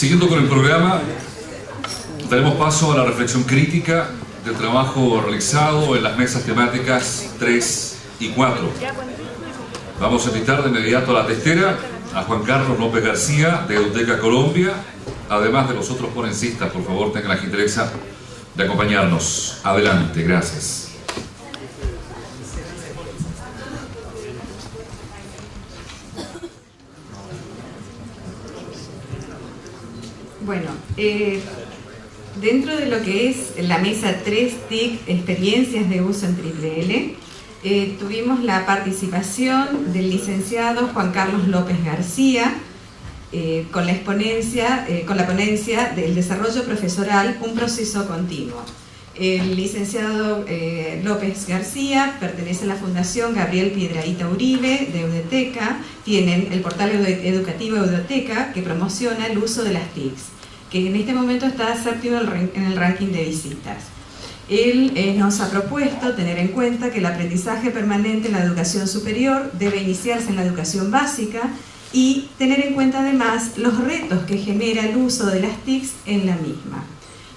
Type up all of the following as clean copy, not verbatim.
Siguiendo con el programa, daremos paso a la reflexión crítica del trabajo realizado en las mesas temáticas 3 y 4. Vamos a invitar de inmediato a la testera a Juan Carlos López García, de Eduteca Colombia, además de los otros ponencitas. Por favor, tengan la gentileza de acompañarnos. Adelante, gracias. Bueno, dentro de lo que es la mesa 3 TIC, experiencias de uso en Triple L, tuvimos la participación del licenciado Juan Carlos López García, con la ponencia del desarrollo profesoral, un proceso continuo. El licenciado López García pertenece a la Fundación Gabriel Piedrahita Uribe de Eduteca. Tienen el portal educativo Eduteca, que promociona el uso de las TICs, que en este momento está séptimo en el ranking de visitas. Él nos ha propuesto tener en cuenta que el aprendizaje permanente en la educación superior debe iniciarse en la educación básica y tener en cuenta además los retos que genera el uso de las TICs en la misma.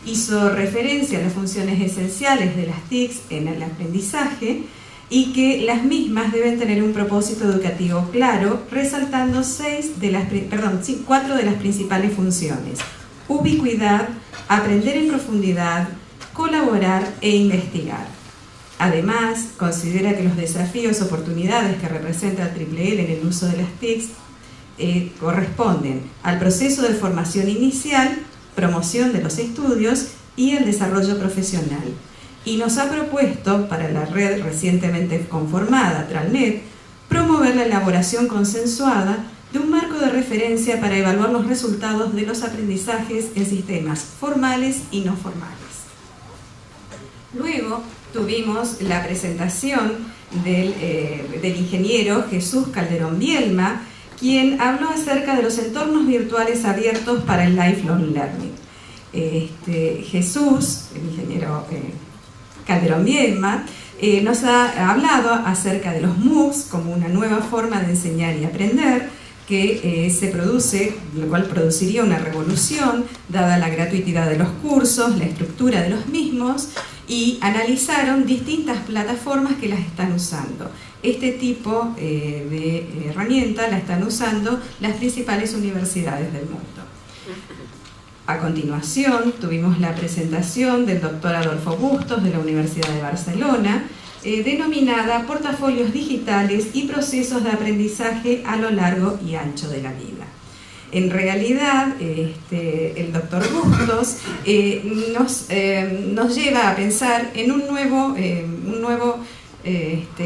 Hizo referencia a las funciones esenciales de las TICs en el aprendizaje y que las mismas deben tener un propósito educativo claro, resaltando 4 de las principales funciones: ubicuidad, aprender en profundidad, colaborar e investigar. Además, considera que los desafíos, oportunidades que representa Triple L en el uso de las TICs corresponden al proceso de formación inicial, promoción de los estudios y el desarrollo profesional. Y nos ha propuesto, para la red recientemente conformada, TRALNET, promover la elaboración consensuada de un marco de referencia para evaluar los resultados de los aprendizajes en sistemas formales y no formales. Luego tuvimos la presentación del ingeniero Jesús Calderón Bielma, quien habló acerca de los entornos virtuales abiertos para el lifelong learning. Jesús, el ingeniero Calderón Bielma, nos ha hablado acerca de los MOOCs como una nueva forma de enseñar y aprender, lo cual produciría una revolución dada la gratuidad de los cursos, la estructura de los mismos, y analizaron distintas plataformas que las están usando. Este tipo de herramienta la están usando las principales universidades del mundo. A continuación tuvimos la presentación del doctor Adolfo Bustos de la Universidad de Barcelona, denominada Portafolios Digitales y Procesos de Aprendizaje a lo largo y ancho de la vida. En realidad, el doctor Bustos nos lleva a pensar en un nuevo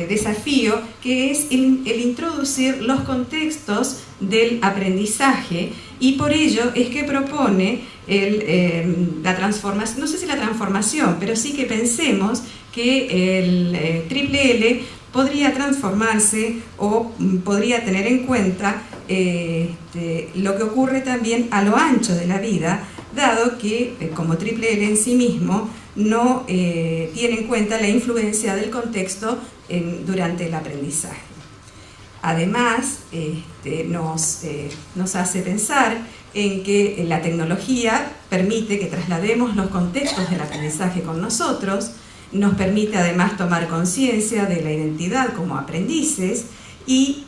desafío, que es el introducir los contextos del aprendizaje, y por ello es que propone la transformación, no sé si la transformación, pero sí que pensemos que el Triple L podría transformarse o podría tener en cuenta lo que ocurre también a lo ancho de la vida, dado que como Triple L en sí mismo no tiene en cuenta la influencia del contexto durante el aprendizaje. Además, nos hace pensar en que la tecnología permite que traslademos los contextos del aprendizaje con nosotros, nos permite además tomar conciencia de la identidad como aprendices y,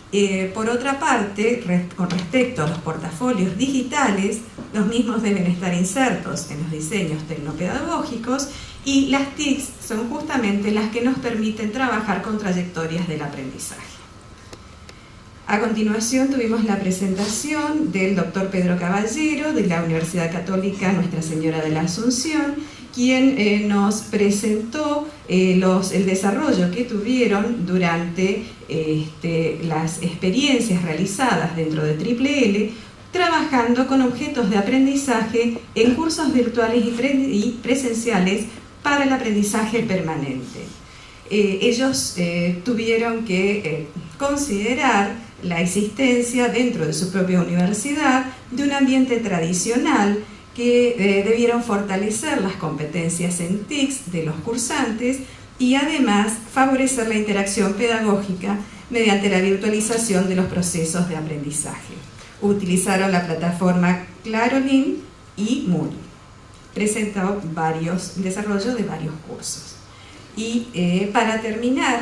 por otra parte, con respecto a los portafolios digitales, los mismos deben estar insertos en los diseños tecnopedagógicos, y las TICs son justamente las que nos permiten trabajar con trayectorias del aprendizaje. A continuación tuvimos la presentación del doctor Pedro Caballero de la Universidad Católica Nuestra Señora de la Asunción, quien nos presentó el desarrollo que tuvieron durante las experiencias realizadas dentro de Triple L, trabajando con objetos de aprendizaje en cursos virtuales y presenciales para el aprendizaje permanente. Ellos tuvieron que considerar la existencia dentro de su propia universidad de un ambiente tradicional que debieron fortalecer las competencias en TICs de los cursantes y además favorecer la interacción pedagógica mediante la virtualización de los procesos de aprendizaje. Utilizaron la plataforma Clarolin y Moodle. Presentó desarrollo de varios cursos. Y para terminar,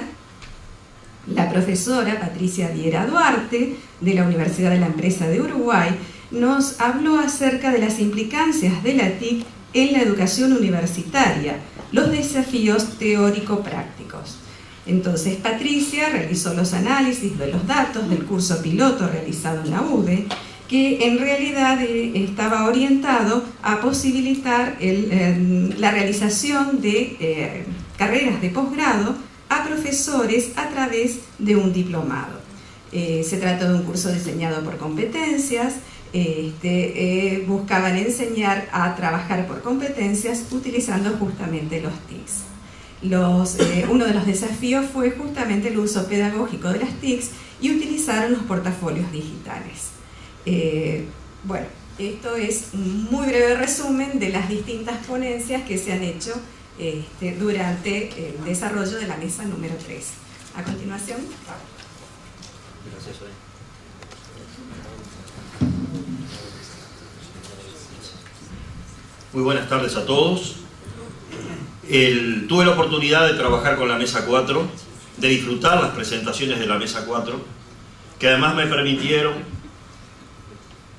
la profesora Patricia Viera Duarte, de la Universidad de la Empresa de Uruguay, nos habló acerca de las implicancias de la TIC en la educación universitaria, los desafíos teórico-prácticos. Entonces, Patricia realizó los análisis de los datos del curso piloto realizado en la UDE, que en realidad estaba orientado a posibilitar la realización de carreras de posgrado a profesores a través de un diplomado. Se trató de un curso diseñado por competencias. Buscaban enseñar a trabajar por competencias utilizando justamente los TICs. Uno de los desafíos fue justamente el uso pedagógico de las TICs y utilizaron los portafolios digitales. Bueno, esto es un muy breve resumen de las distintas ponencias que se han hecho durante el desarrollo de la mesa número 3. A continuación, Gracias, Zoe. Muy buenas tardes a todos. Tuve la oportunidad de trabajar con la Mesa 4, de disfrutar las presentaciones de la Mesa 4, que además me permitieron,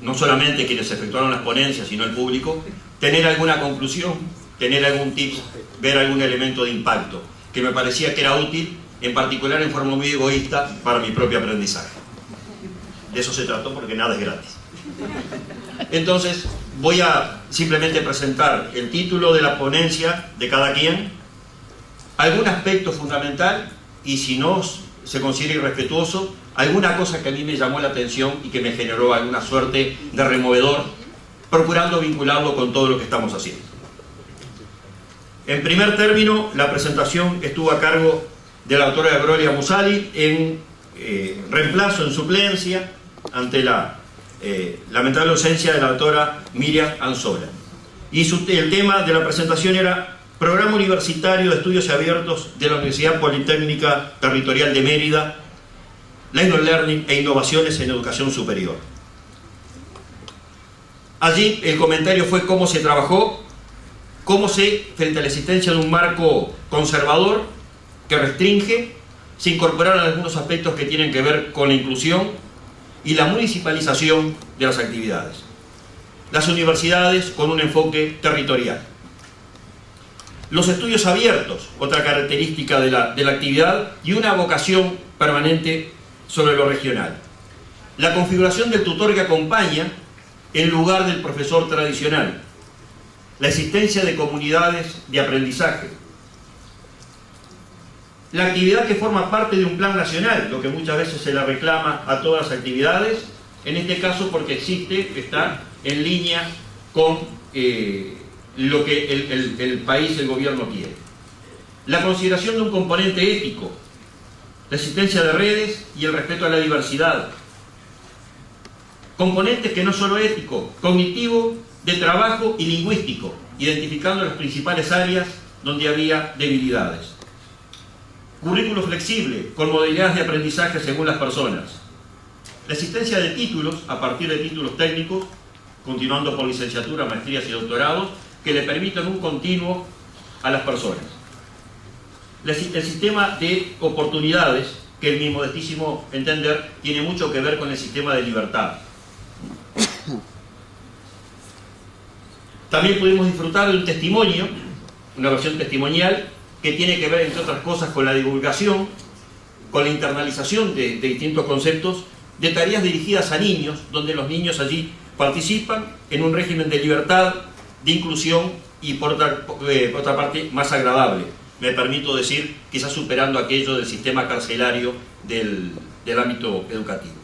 no solamente quienes efectuaron las ponencias, sino el público, tener alguna conclusión, tener algún tip, ver algún elemento de impacto, que me parecía que era útil, en particular en forma muy egoísta, para mi propio aprendizaje. De eso se trató, porque nada es gratis. Entonces, voy a simplemente presentar el título de la ponencia de cada quien, algún aspecto fundamental, y si no se considera irrespetuoso, alguna cosa que a mí me llamó la atención y que me generó alguna suerte de removedor, procurando vincularlo con todo lo que estamos haciendo. En primer término, la presentación estuvo a cargo de la doctora Gloria Musali en reemplazo, en suplencia, ante la lamentable ausencia de la doctora Miriam Anzola. Y el tema de la presentación era Programa Universitario de Estudios Abiertos de la Universidad Politécnica Territorial de Mérida, Lifelong Learning e Innovaciones en Educación Superior. Allí el comentario fue cómo se trabajó, frente a la existencia de un marco conservador que restringe, se incorporaron algunos aspectos que tienen que ver con la inclusión y la municipalización de las actividades. Las universidades con un enfoque territorial. Los estudios abiertos, otra característica de la actividad, y una vocación permanente sobre lo regional. La configuración del tutor que acompaña en lugar del profesor tradicional. La existencia de comunidades de aprendizaje. La actividad que forma parte de un plan nacional, lo que muchas veces se le reclama a todas las actividades, en este caso porque está en línea con lo que el país, el gobierno quiere. La consideración de un componente ético, la existencia de redes y el respeto a la diversidad. Componentes que no solo ético, cognitivo, de trabajo y lingüístico, identificando las principales áreas donde había debilidades. Currículo flexible, con modalidades de aprendizaje según las personas. La existencia de títulos, a partir de títulos técnicos, continuando por licenciatura, maestrías y doctorados, que le permitan un continuo a las personas. El sistema de oportunidades, que en mi modestísimo entender tiene mucho que ver con el sistema de libertad. También pudimos disfrutar de un testimonio, una versión testimonial, que tiene que ver, entre otras cosas, con la divulgación, con la internalización de distintos conceptos, de tareas dirigidas a niños, donde los niños allí participan en un régimen de libertad, de inclusión y, por otra parte, más agradable. Me permito decir, quizás superando aquello del sistema carcelario del ámbito educativo.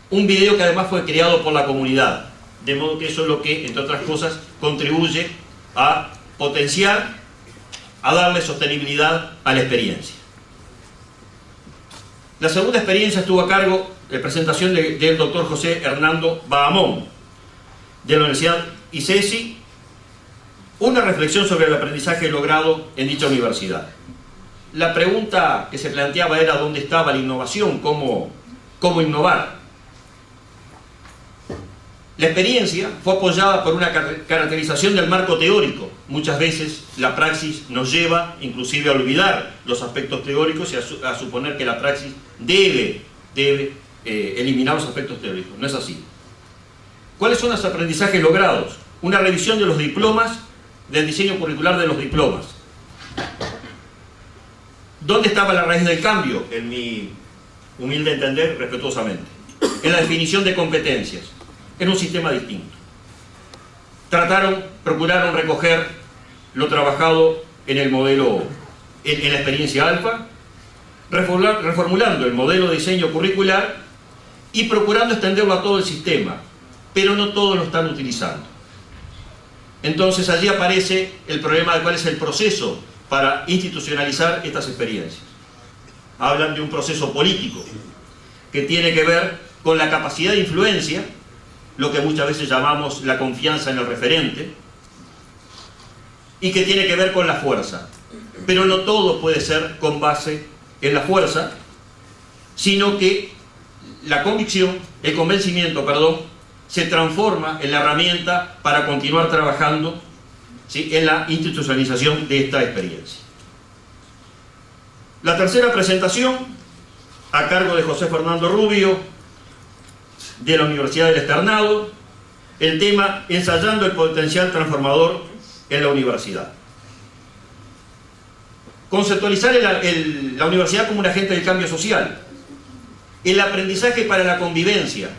Un video que además fue creado por la comunidad, de modo que eso es lo que, entre otras cosas, contribuye a potenciar, a darle sostenibilidad a la experiencia. La segunda experiencia estuvo a cargo de presentación del doctor José Hernando Bahamón, de la Universidad ICESI, una reflexión sobre el aprendizaje logrado en dicha universidad. La pregunta que se planteaba era dónde estaba la innovación, cómo innovar. La experiencia fue apoyada por una caracterización del marco teórico. Muchas veces la praxis nos lleva inclusive a olvidar los aspectos teóricos y a suponer que la praxis debe eliminar los aspectos teóricos. No es así. ¿Cuáles son los aprendizajes logrados? Una revisión de los diplomas, del diseño curricular de los diplomas. ¿Dónde estaba la raíz del cambio? En mi humilde entender, respetuosamente. En la definición de competencias. Era un sistema distinto. Procuraron recoger lo trabajado en el modelo, en la experiencia alfa, reformulando el modelo de diseño curricular y procurando extenderlo a todo el sistema, pero no todos lo están utilizando. Entonces allí aparece el problema de cuál es el proceso para institucionalizar estas experiencias. Hablan de un proceso político que tiene que ver con la capacidad de influencia, lo que muchas veces llamamos la confianza en el referente, y que tiene que ver con la fuerza. Pero no todo puede ser con base en la fuerza, sino que la convicción, el convencimiento, se transforma en la herramienta para continuar trabajando, ¿sí?, en la institucionalización de esta experiencia. La tercera presentación, a cargo de José Fernando Rubio, de la Universidad del Externado, el tema ensayando el potencial transformador en la universidad. Conceptualizar la universidad como un agente del cambio social, el aprendizaje para la convivencia,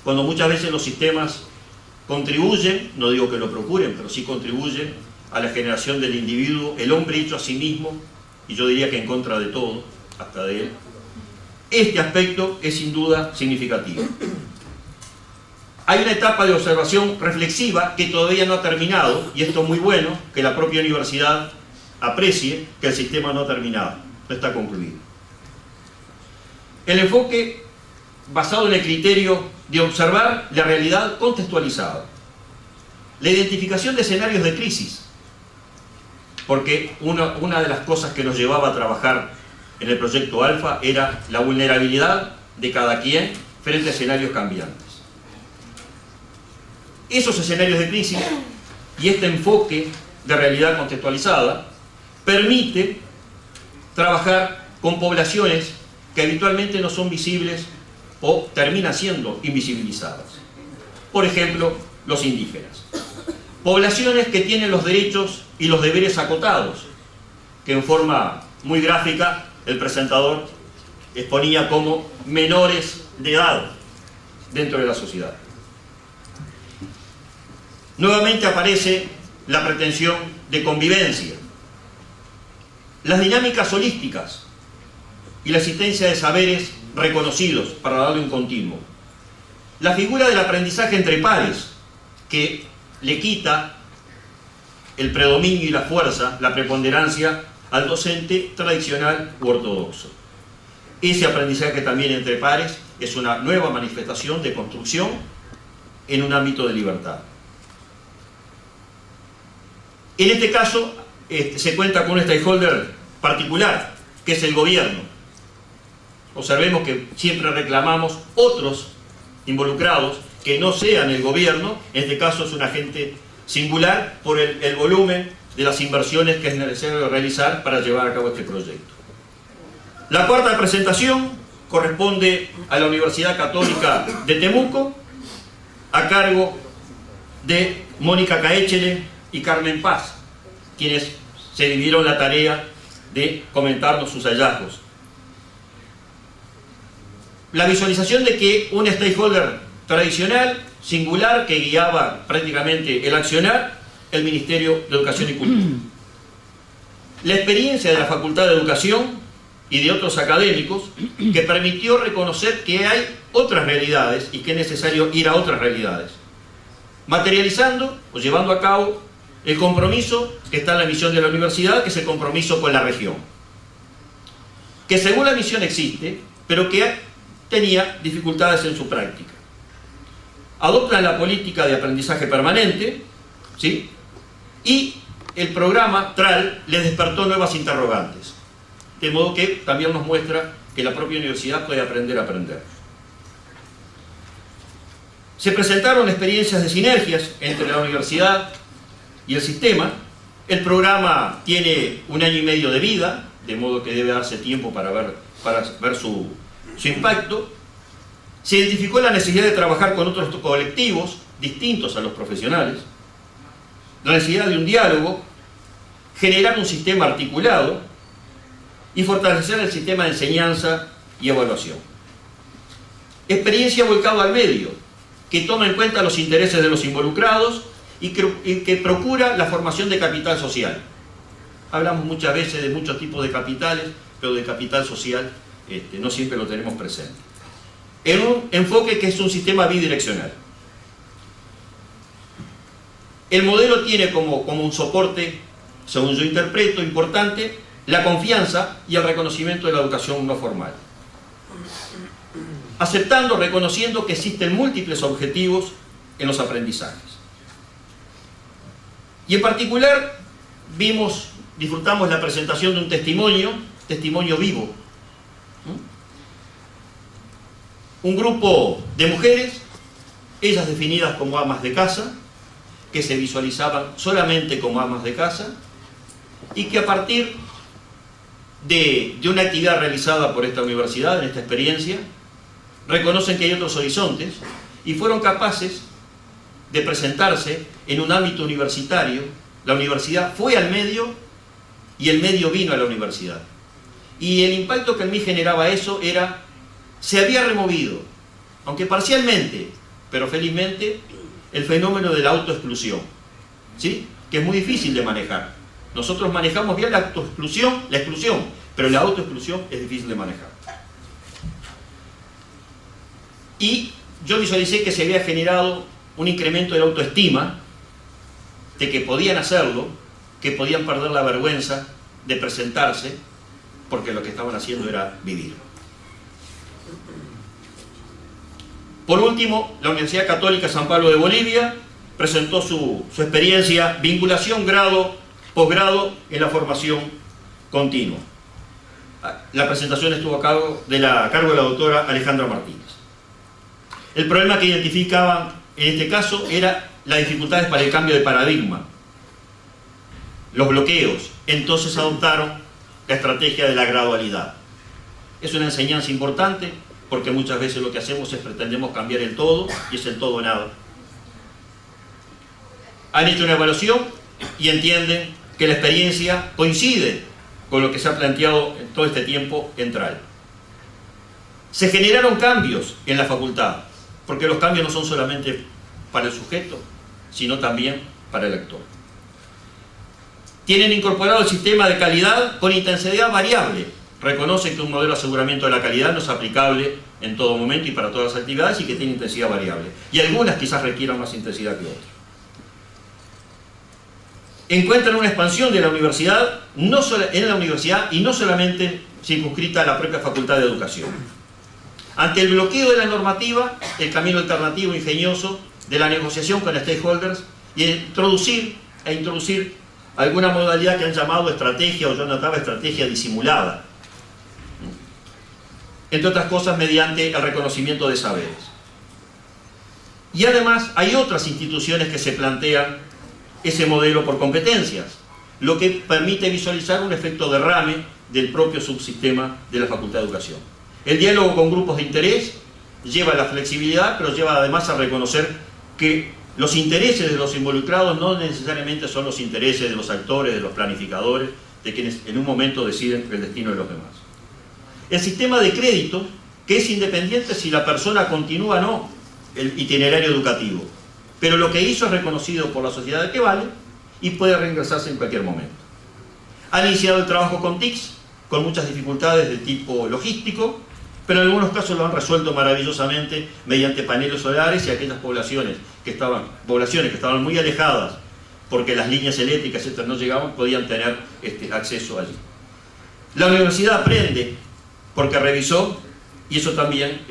cuando muchas veces los sistemas contribuyen, no digo que lo procuren, pero sí contribuyen a la generación del individuo, el hombre hecho a sí mismo, y yo diría que en contra de todo, hasta de él. Este aspecto es sin duda significativo. Hay una etapa de observación reflexiva que todavía no ha terminado, y esto es muy bueno, que la propia universidad aprecie que el sistema no ha terminado, no está concluido. El enfoque basado en el criterio de observar la realidad contextualizada. La identificación de escenarios de crisis, porque una de las cosas que nos llevaba a trabajar en el proyecto Alfa era la vulnerabilidad de cada quien frente a escenarios cambiantes. Esos escenarios de crisis y este enfoque de realidad contextualizada permite trabajar con poblaciones que habitualmente no son visibles o terminan siendo invisibilizadas. Por ejemplo, los indígenas. Poblaciones que tienen los derechos y los deberes acotados, que en forma muy gráfica el presentador exponía como menores de edad dentro de la sociedad. Nuevamente aparece la pretensión de convivencia. Las dinámicas holísticas y la existencia de saberes reconocidos para darle un continuo. La figura del aprendizaje entre pares, que le quita el predominio y la fuerza, la preponderancia al docente tradicional u ortodoxo. Ese aprendizaje también entre pares es una nueva manifestación de construcción en un ámbito de libertad. En este caso se cuenta con un stakeholder particular, que es el gobierno. Observemos que siempre reclamamos otros involucrados que no sean el gobierno. En este caso es un agente singular por el volumen de las inversiones que es necesario realizar para llevar a cabo este proyecto. La cuarta presentación corresponde a la Universidad Católica de Temuco, a cargo de Mónica Caéchele y Carmen Paz, quienes se dividieron la tarea de comentarnos sus hallazgos. La visualización de que un stakeholder tradicional, singular, que guiaba prácticamente el accionar, el Ministerio de Educación y Cultura. La experiencia de la Facultad de Educación y de otros académicos que permitió reconocer que hay otras realidades y que es necesario ir a otras realidades, materializando o llevando a cabo el compromiso que está en la misión de la universidad, que es el compromiso con la región, que según la misión existe, pero que tenía dificultades en su práctica. Adoptan la política de aprendizaje permanente, ¿sí?, y el programa TRAL les despertó nuevas interrogantes, de modo que también nos muestra que la propia universidad puede aprender a aprender. Se presentaron experiencias de sinergias entre la universidad y el sistema. El programa tiene 1 año y medio de vida, de modo que debe darse tiempo para ver su impacto. Se identificó la necesidad de trabajar con otros colectivos distintos a los profesionales, la necesidad de un diálogo, generar un sistema articulado y fortalecer el sistema de enseñanza y evaluación. Experiencia volcada al medio, que toma en cuenta los intereses de los involucrados y que procura la formación de capital social. Hablamos muchas veces de muchos tipos de capitales, pero de capital social no siempre lo tenemos presente. En un enfoque que es un sistema bidireccional. El modelo tiene como un soporte, según yo interpreto, importante, la confianza y el reconocimiento de la educación no formal. Aceptando, reconociendo que existen múltiples objetivos en los aprendizajes. Y en particular, disfrutamos la presentación de un testimonio vivo. Un grupo de mujeres, ellas definidas como amas de casa, que se visualizaban solamente como amas de casa, y que a partir de una actividad realizada por esta universidad, en esta experiencia, reconocen que hay otros horizontes y fueron capaces de presentarse en un ámbito universitario. La universidad fue al medio y el medio vino a la universidad. Y el impacto que en mí generaba eso era, se había removido, aunque parcialmente, pero felizmente, el fenómeno de la autoexclusión, ¿sí? Que es muy difícil de manejar. Nosotros manejamos bien la exclusión, pero la autoexclusión es difícil de manejar. Y yo visualicé que se había generado un incremento de la autoestima, de que podían hacerlo, que podían perder la vergüenza de presentarse, porque lo que estaban haciendo era vivir. Por último, la Universidad Católica San Pablo de Bolivia presentó su experiencia vinculación posgrado en la formación continua. La presentación estuvo a cargo de la doctora Alejandra Martínez. El problema que identificaban en este caso era las dificultades para el cambio de paradigma, los bloqueos. Entonces adoptaron la estrategia de la gradualidad. Es una enseñanza importante porque muchas veces lo que hacemos es pretendemos cambiar el todo y es el todo o nada. Han hecho una evaluación y entienden que la experiencia coincide con lo que se ha planteado en todo este tiempo entral. Se generaron cambios en la facultad, porque los cambios no son solamente para el sujeto, sino también para el actor. Tienen incorporado el sistema de calidad con intensidad variable. Reconocen que un modelo de aseguramiento de la calidad no es aplicable en todo momento y para todas las actividades y que tiene intensidad variable. Y algunas quizás requieran más intensidad que otras. Encuentran una expansión de la universidad, en la universidad y no solamente circunscrita a la propia Facultad de Educación. Ante el bloqueo de la normativa, el camino alternativo ingenioso de la negociación con stakeholders y introducir alguna modalidad que han llamado estrategia, o yo notaba estrategia disimulada. Entre otras cosas, mediante el reconocimiento de saberes. Y además, hay otras instituciones que se plantean ese modelo por competencias, lo que permite visualizar un efecto derrame del propio subsistema de la Facultad de Educación. El diálogo con grupos de interés lleva a la flexibilidad, pero lleva además a reconocer que los intereses de los involucrados no necesariamente son los intereses de los actores, de los planificadores, de quienes en un momento deciden el destino de los demás. El sistema de crédito, que es independiente si la persona continúa o no el itinerario educativo, pero lo que hizo es reconocido por la sociedad de que vale y puede reingresarse en cualquier momento. Han iniciado el trabajo con TICs, con muchas dificultades de tipo logístico, pero en algunos casos lo han resuelto maravillosamente mediante paneles solares y aquellas poblaciones que estaban muy alejadas porque las líneas eléctricas no llegaban, podían tener acceso allí. La universidad aprende porque revisó y eso también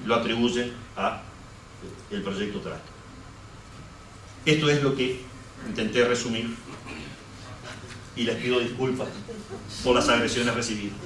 lo atribuyen al proyecto Trato. Esto es lo que intenté resumir y les pido disculpas por las agresiones recibidas.